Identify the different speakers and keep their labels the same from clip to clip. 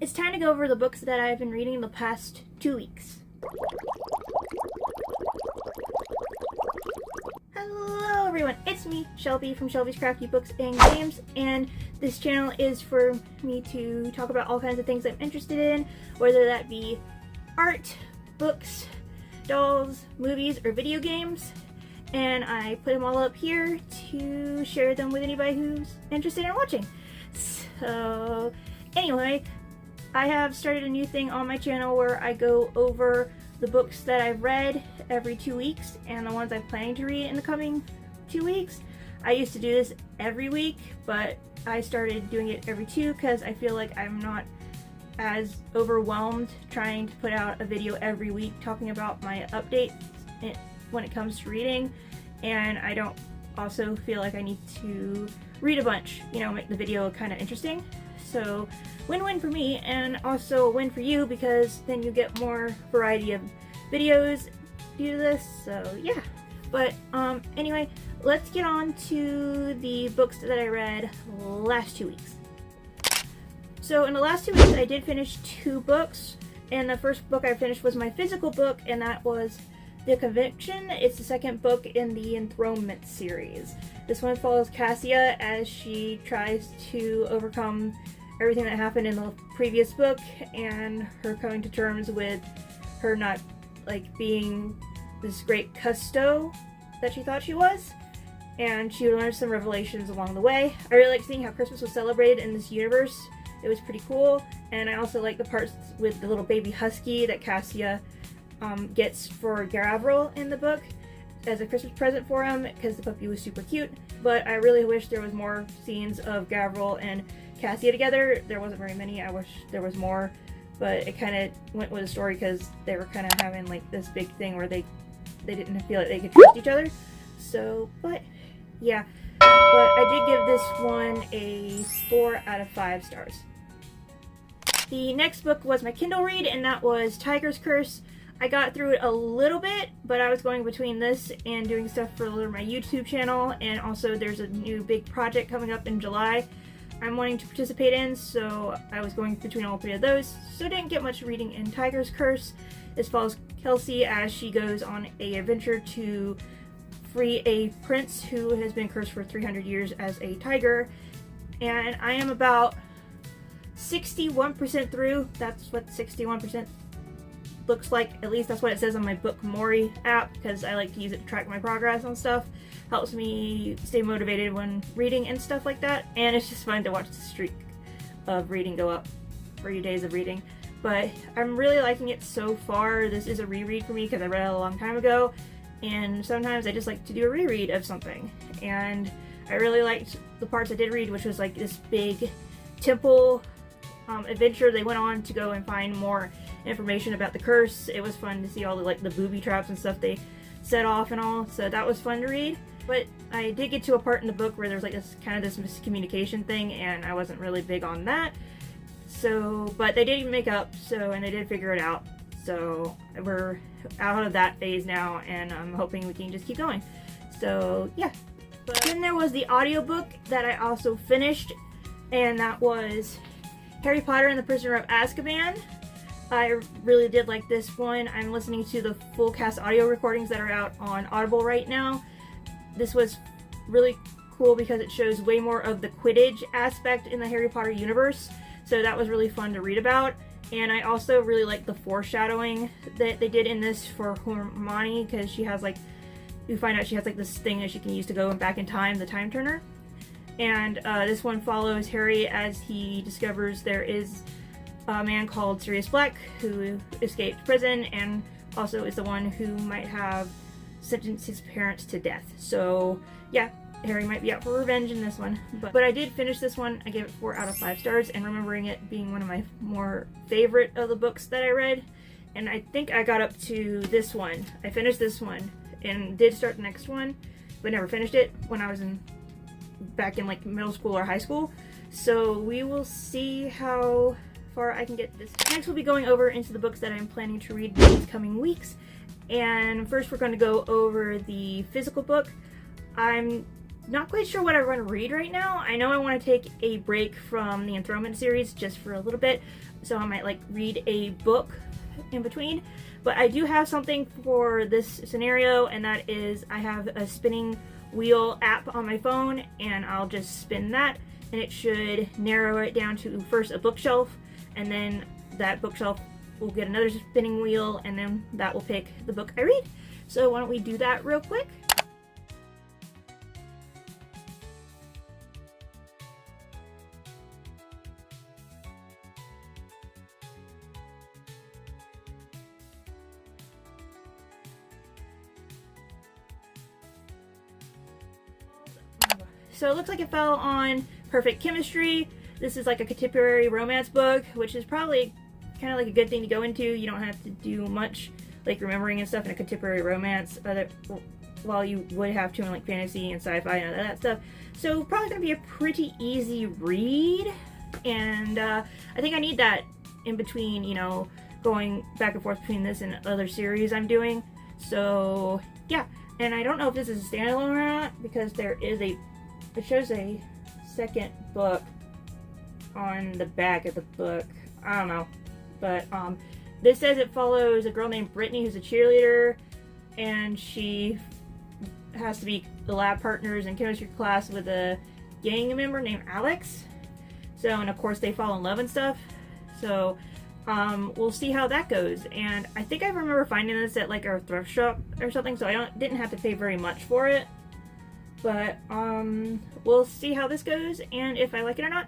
Speaker 1: It's time to go over the books that I've been reading the past 2 weeks. Hello everyone, it's me, Shelby from Shelby's Crafty Books and Games, and this channel is for me to talk about all kinds of things I'm interested in, whether that be art, books, dolls, movies, or video games. And I put them all up here to share them with anybody who's interested in watching. So anyway, I have started a new thing on my channel where I go over the books that I've read every 2 weeks and the ones I'm planning to read in the coming 2 weeks. I used to do this every week, but I started doing it every 2 because I feel like I'm not as overwhelmed trying to put out a video every week talking about my updates when it comes to reading, and I don't also feel like I need to read a bunch, make the video kind of interesting. So win-win for me, and also a win for you because then you get more variety of videos due to this. So yeah, but anyway, let's get on to the books that I read last 2 weeks. So in the last 2 weeks I did finish 2 books, and the first book I finished was my physical book, and that was The Conviction. It's the second book in the Enthronement series. This one follows Cassia as she tries to overcome everything that happened in the previous book and her coming to terms with her not being this great custo that she thought she was, and she learned some revelations along the way. I really like seeing how Christmas was celebrated in this universe. It was pretty cool, and I also like the parts with the little baby husky that Cassia gets for Gavriel in the book as a Christmas present for him, because the puppy was super cute. But I really wish there was more scenes of Gavriel and Cassia together. There wasn't very many. I wish there was more, but it kind of went with the story because they were kind of having this big thing where they didn't feel like they could trust each other. So, but yeah, but I did give this one a 4 out of 5 stars. The next book was my Kindle read, and that was Tiger's Curse. I got through it a little bit, but I was going between this and doing stuff for my YouTube channel, and also there's a new big project coming up in July I'm wanting to participate in, so I was going between all 3 of those, so I didn't get much reading in Tiger's Curse. This follows Kelsey as she goes on an adventure to free a prince who has been cursed for 300 years as a tiger, and I am about 61% through. That's what 61% looks like. At least that's what it says on my Book Mori app, because I like to use it to track my progress on stuff. Helps me stay motivated when reading and stuff like that, and it's just fun to watch the streak of reading go up for your days of reading. But I'm really liking it so far. This is a reread for me because I read it a long time ago, and sometimes I just like to do a reread of something, and I really liked the parts I did read, which was this big temple adventure they went on to go and find more information about the curse. It was fun to see all the booby traps and stuff they set off and all, so that was fun to read. But I did get to a part in the book where there's this miscommunication thing, and I wasn't really big on that. So, but they did make up, and they did figure it out. So we're out of that phase now, and I'm hoping we can just keep going. So yeah. But then there was the audiobook that I also finished, and that was Harry Potter and the Prisoner of Azkaban. I really did like this one. I'm listening to the full cast audio recordings that are out on Audible right now. This was really cool because it shows way more of the Quidditch aspect in the Harry Potter universe, so that was really fun to read about. And I also really like the foreshadowing that they did in this for Hermione, because she has you find out she has this thing that she can use to go back in time, the Time Turner. And this one follows Harry as he discovers there is a man called Sirius Black who escaped prison, and also is the one who might have sentenced his parents to death. So yeah, Harry might be out for revenge in this one. But I did finish this one. I gave it 4 out of 5 stars, and remembering it being one of my more favorite of the books that I read. And I think I got up to this one. I finished this one and did start the next one, but never finished it when I was back in middle school or high school. So we will see how far I can get this. Next we'll be going over into the books that I'm planning to read these coming weeks. And first we're going to go over the physical book. I'm not quite sure what I want to read right now. I know I want to take a break from the Enthronement series just for a little bit, so I might like read a book in between. But I do have something for this scenario, and that is I have a spinning wheel app on my phone, and I'll just spin that, and it should narrow it down to first a bookshelf, and then that bookshelf will get another spinning wheel, and then that will pick the book I read. So why don't we do that real quick? So it looks like it fell on Perfect Chemistry. This is like a contemporary romance book, which is probably kind of like a good thing to go into. You don't have to do much like remembering and stuff in a contemporary romance, while you would have to in like fantasy and sci-fi and all that stuff. So probably going to be a pretty easy read, and I think I need that in between, you know, going back and forth between this and other series I'm doing. So yeah, and I don't know if this is a standalone or not, because there is it shows a second book on the back of the book. I don't know. But this says it follows a girl named Brittany who's a cheerleader, and she has to be the lab partners in chemistry class with a gang member named Alex. So, and of course they fall in love and stuff. So we'll see how that goes. And I think I remember finding this at like a thrift shop or something, so I didn't have to pay very much for it. But we'll see how this goes, and if I like it or not.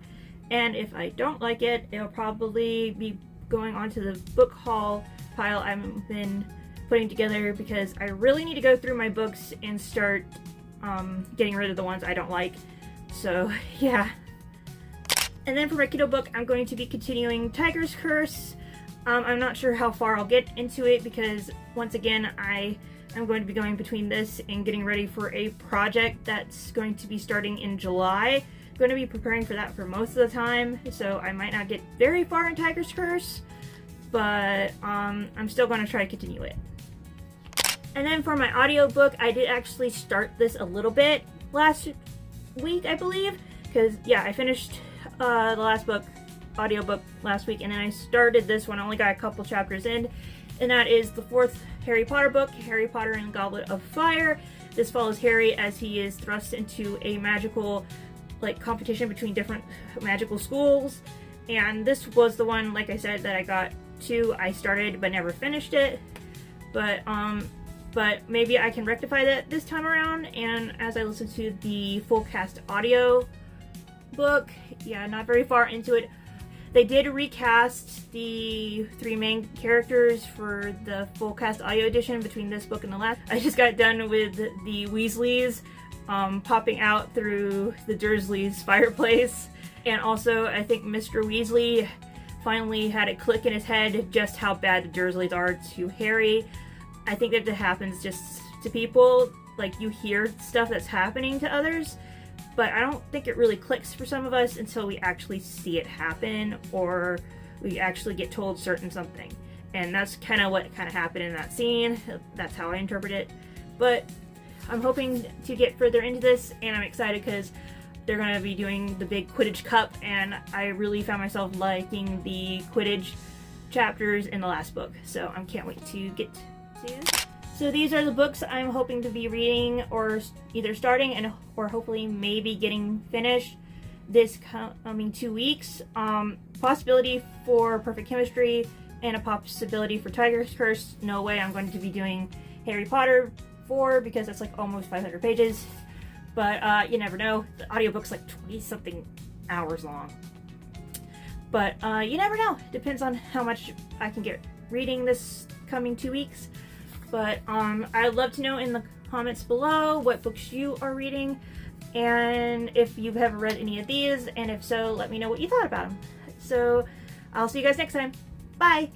Speaker 1: And if I don't like it, it'll probably be going onto the book haul pile I've been putting together, because I really need to go through my books and start getting rid of the ones I don't like. So yeah. And then for my Kindle book, I'm going to be continuing Tiger's Curse. I'm not sure how far I'll get into it, because once again I'm going to be going between this and getting ready for a project that's going to be starting in July. I'm going to be preparing for that for most of the time, so I might not get very far in Tiger's Curse, but I'm still going to try to continue it. And then for my audiobook, I did actually start this a little bit last week, I believe, because yeah, I finished the last audiobook last week, and then I started this one. I only got a couple chapters in, and that is the 4th Harry Potter book, Harry Potter and the Goblet of Fire. This follows Harry as he is thrust into a magical like competition between different magical schools, and this was the one, like I said, that I got to. I started but never finished it, but maybe I can rectify that this time around. And as I listen to the full cast audio book, yeah, not very far into it, they did recast the 3 main characters for the full cast audio edition between this book and the last. I just got done with the Weasleys popping out through the Dursleys' fireplace, and also I think Mr. Weasley finally had it click in his head just how bad the Dursleys are to Harry. I think that happens just to people, like you hear stuff that's happening to others, but I don't think it really clicks for some of us until we actually see it happen, or we actually get told certain something. And that's kind of what happened in that scene. That's how I interpret it. But I'm hoping to get further into this, and I'm excited because they're going to be doing the big Quidditch Cup, and I really found myself liking the Quidditch chapters in the last book. So I can't wait to get to. So these are the books I'm hoping to be reading, or either starting or hopefully maybe getting finished this coming 2 weeks. Possibility for Perfect Chemistry and a possibility for Tiger's Curse. No way I'm going to be doing Harry Potter 4, because that's like almost 500 pages. But you never know. The audiobook's like 20 something hours long. But you never know. Depends on how much I can get reading this coming 2 weeks. But I'd love to know in the comments below what books you are reading, and if you've ever read any of these, and if so, let me know what you thought about them. So I'll see you guys next time. Bye!